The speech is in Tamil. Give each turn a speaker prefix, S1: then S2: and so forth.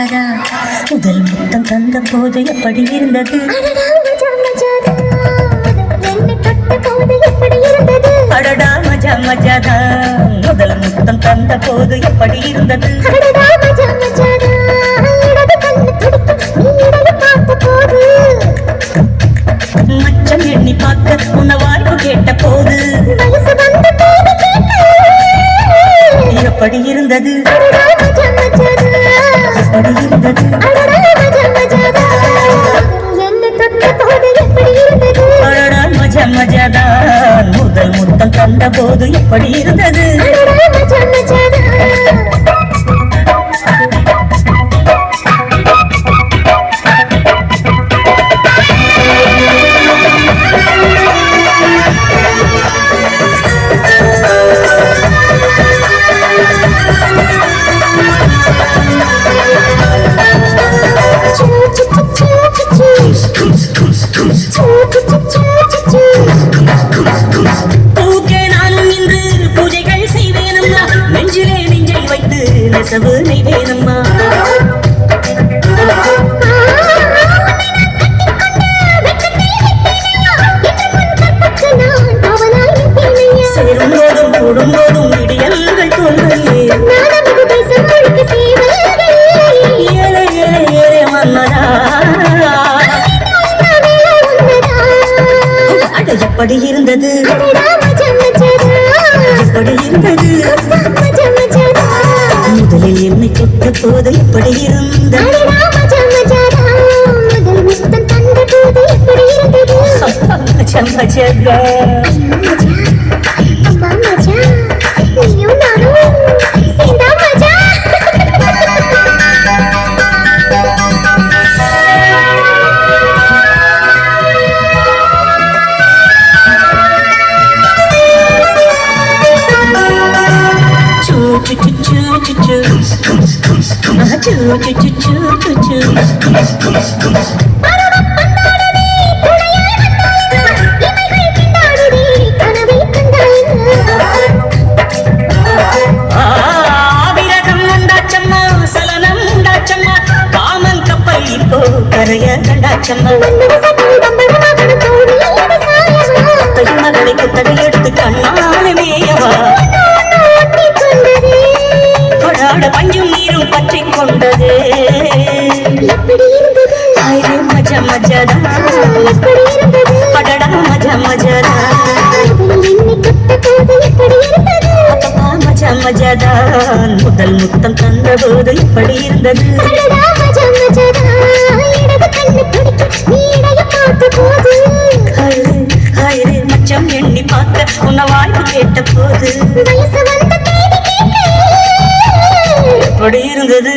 S1: மஜாதா முதல் முத்தம் தந்த போது எப்படி இருந்தது அடடா மஜா மஜாதா முதல் முத்தம் தந்த போது எப்படி இருந்தது மச்சம் எண்ணி பார்க்க உன்ன வாய்ப்பு கேட்ட போது எப்படி இருந்தது எப்படி இருந்தது அடடா மஜா மஜாதான் முதல் முத்தம் தந்த போது எப்படி இருந்தது நெசவு நெய்வேனம்மா சேரும் போதும் கூடும் போதும் இடியல்கள் தோல்வையே ஏழை ஏழை ஏழை மன்னரா அட எப்படி இருந்தது எப்படி இருந்தது முதலில் என்னை தொட்ட போது எப்படி இருந்த காமன் கப்பல் இப்போ கரைய கண்டாச்சம்மா மகளை குத்தகை எடுத்து கண்ணால மேயவா பஞ்சும் நீரும் பற்றி கொண்டது மஜா மஜாதா அடடா மஜா மஜாதா மஜா மஜாதான் முதல் முத்தம் தந்த போது எப்படி இருந்தது மச்சம் எண்ணி பார்க்க உன்ன வாய்ப்பு கேட்ட போது எப்படி இருந்தது